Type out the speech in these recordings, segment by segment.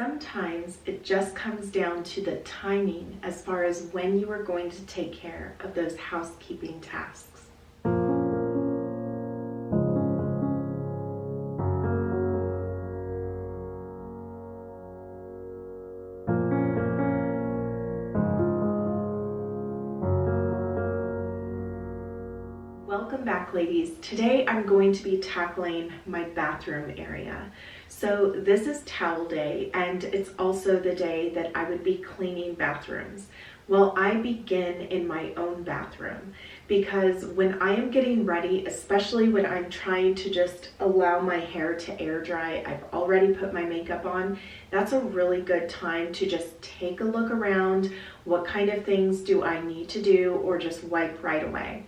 Sometimes it just comes down to the timing as far as when you are going to take care of those housekeeping tasks. Welcome back, ladies. Today I'm going to be tackling my bathroom area. So this is towel day, and it's also the day that I would be cleaning bathrooms. Well, I begin in my own bathroom because when I am getting ready, especially when I'm trying to just allow my hair to air dry, I've already put my makeup on, that's a really good time to just take a look around. What kind of things do I need to do, or just wipe right away?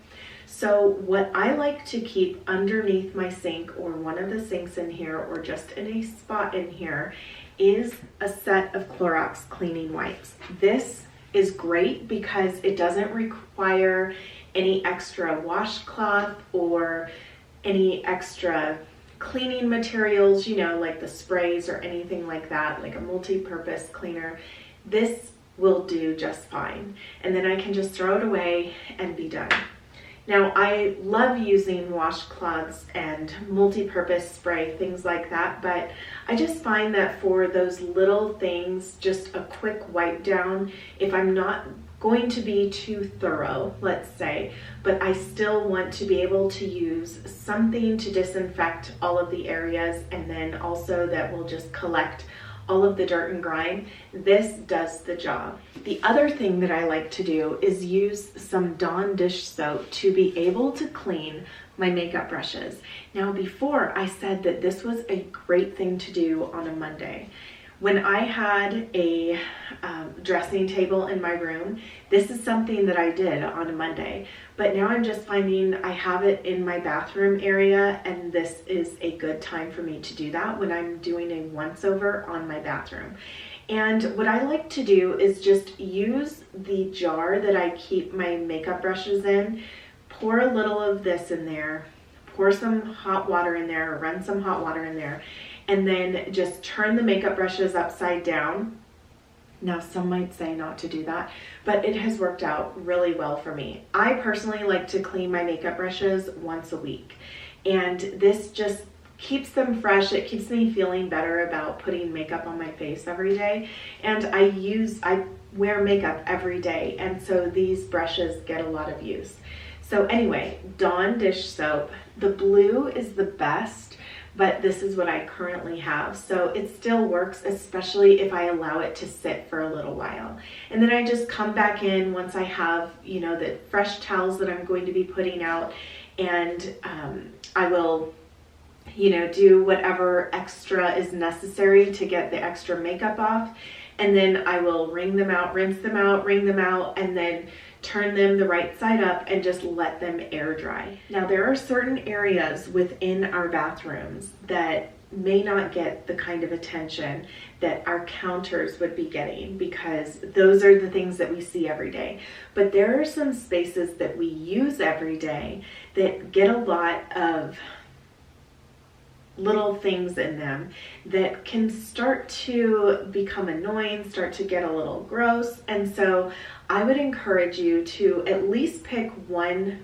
So what I like to keep underneath my sink, or one of the sinks in here, or just in a spot in here, is a set of Clorox cleaning wipes. This is great because it doesn't require any extra washcloth or any extra cleaning materials, you know, like the sprays or anything like that, like a multi-purpose cleaner. This will do just fine. And then I can just throw it away and be done. Now, I love using washcloths and multi-purpose spray, things like that, but I just find that for those little things, just a quick wipe down, if I'm not going to be too thorough, let's say, but I still want to be able to use something to disinfect all of the areas, and then also that will just collect all of the dirt and grime, this does the job. The other thing that I like to do is use some Dawn dish soap to be able to clean my makeup brushes. Now, before I said that this was a great thing to do on a Monday. When I had a dressing table in my room, this is something that I did on a Monday, but now I'm just finding I have it in my bathroom area, and this is a good time for me to do that when I'm doing a once over on my bathroom. And what I like to do is just use the jar that I keep my makeup brushes in, pour a little of this in there, pour some hot water in there, or run some hot water in there, and then just turn the makeup brushes upside down. Now, some might say not to do that, but it has worked out really well for me. I personally like to clean my makeup brushes once a week, and this just keeps them fresh. It keeps me feeling better about putting makeup on my face every day, and I wear makeup every day, and so these brushes get a lot of use. So anyway, Dawn dish soap. The blue is the best, but this is what I currently have. So it still works, especially if I allow it to sit for a little while. And then I just come back in once I have, you know, the fresh towels that I'm going to be putting out, and I will, you know, do whatever extra is necessary to get the extra makeup off. And then I will wring them out, rinse them out, wring them out, and then turn them the right side up and just let them air dry. Now, there are certain areas within our bathrooms that may not get the kind of attention that our counters would be getting, because those are the things that we see every day. But there are some spaces that we use every day that get a lot of little things in them that can start to become annoying, start to get a little gross. And so I would encourage you to at least pick one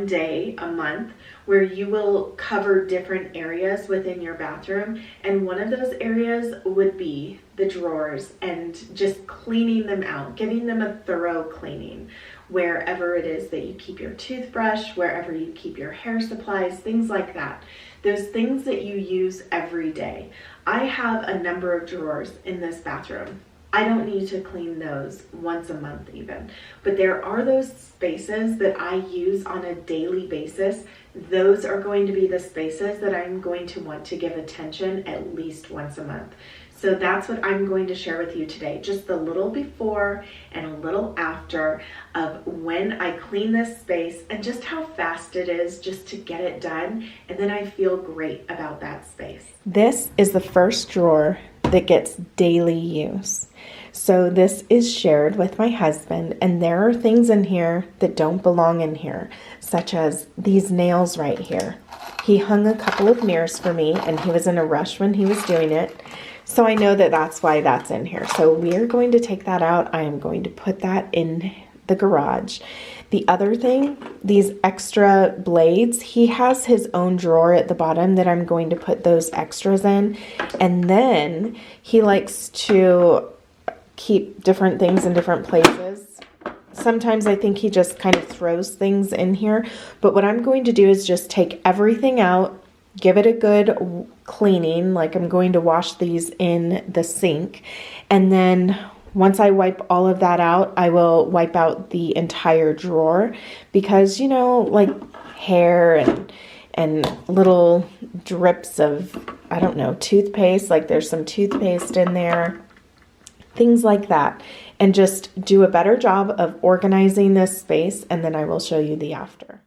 day a month where you will cover different areas within your bathroom. And one of those areas would be the drawers, and just cleaning them out, giving them a thorough cleaning. Wherever it is that you keep your toothbrush, wherever you keep your hair supplies, things like that. Those things that you use every day. I have a number of drawers in this bathroom. I don't need to clean those once a month even, but there are those spaces that I use on a daily basis. Those are going to be the spaces that I'm going to want to give attention at least once a month. So that's what I'm going to share with you today, just the little before and a little after of when I clean this space, and just how fast it is just to get it done, and then I feel great about that space. This is the first drawer that gets daily use. So this is shared with my husband, and there are things in here that don't belong in here, such as these nails right here. He hung a couple of mirrors for me, and he was in a rush when he was doing it. So I know that that's why that's in here. So we are going to take that out. I am going to put that in the garage. The other thing, these extra blades, he has his own drawer at the bottom that I'm going to put those extras in. And then he likes to keep different things in different places. Sometimes I think he just kind of throws things in here. But what I'm going to do is just take everything out, give it a good cleaning. Like I'm going to wash these in the sink. And then once I wipe all of that out, I will wipe out the entire drawer because, you know, like hair and little drips of, I don't know, toothpaste, like there's some toothpaste in there, things like that. And just do a better job of organizing this space, and then I will show you the after.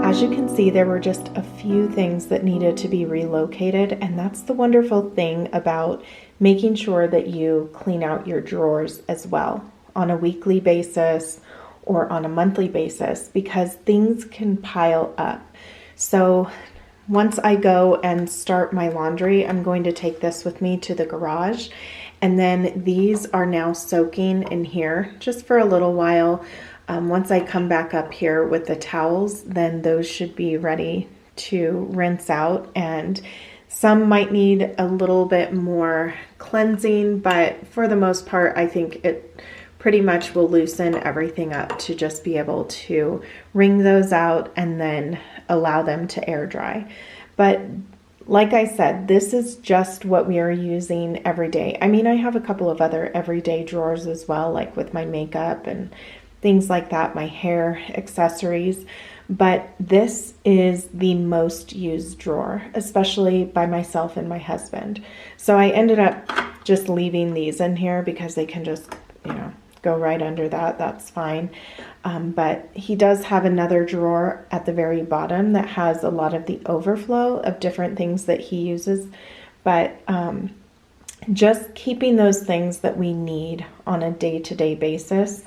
As you can see, there were just a few things that needed to be relocated, and that's the wonderful thing about making sure that you clean out your drawers as well on a weekly basis or on a monthly basis, because things can pile up. So once I go and start my laundry, I'm going to take this with me to the garage, and then these are now soaking in here just for a little while. Once I come back up here with the towels, then those should be ready to rinse out, and some might need a little bit more cleansing, but for the most part, I think it pretty much will loosen everything up to just be able to wring those out and then allow them to air dry. But like I said, this is just what we are using every day. I mean, I have a couple of other everyday drawers as well, like with my makeup and things like that, my hair accessories, but this is the most used drawer, especially by myself and my husband. So I ended up just leaving these in here because they can just, you know, go right under that. That's fine. But he does have another drawer at the very bottom that has a lot of the overflow of different things that he uses. But just keeping those things that we need on a day-to-day basis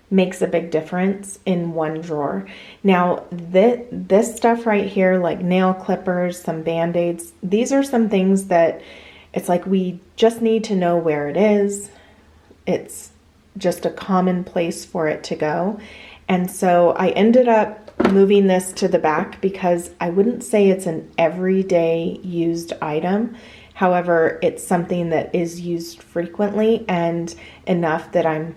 makes a big difference in one drawer. Now, this stuff right here, like nail clippers, some Band-Aids, these are some things that it's like we just need to know where it is. It's just a common place for it to go. And so I ended up moving this to the back because I wouldn't say it's an everyday used item. However, it's something that is used frequently and enough that I'm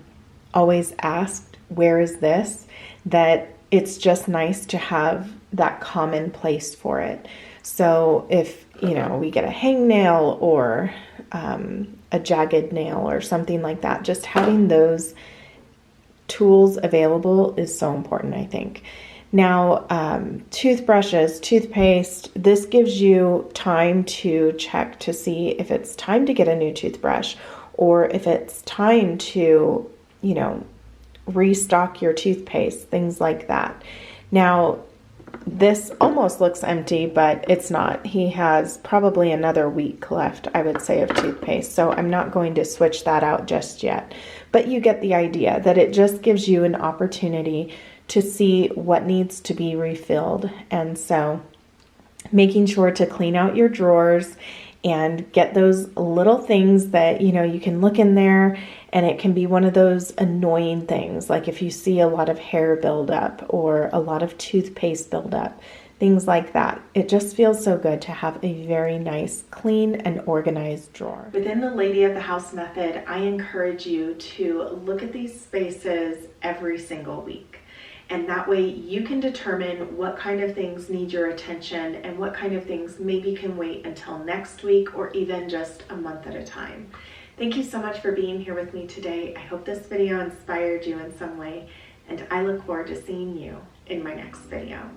always asked, where is this? That it's just nice to have that common place for it. So if, you know, we get a hangnail or a jagged nail or something like that, just having those tools available is so important, I think. Now, toothbrushes, toothpaste, this gives you time to check to see if it's time to get a new toothbrush or if it's time to, you know, restock your toothpaste, things like that. Now, this almost looks empty, but it's not. He has probably another week left, I would say, of toothpaste. So I'm not going to switch that out just yet. But you get the idea that it just gives you an opportunity to see what needs to be refilled. And so making sure to clean out your drawers and get those little things that, you know, you can look in there and it can be one of those annoying things. Like if you see a lot of hair buildup or a lot of toothpaste buildup, things like that. It just feels so good to have a very nice, clean and organized drawer. Within the Lady of the House method, I encourage you to look at these spaces every single week. And that way you can determine what kind of things need your attention and what kind of things maybe can wait until next week or even just a month at a time. Thank you so much for being here with me today. I hope this video inspired you in some way, and I look forward to seeing you in my next video.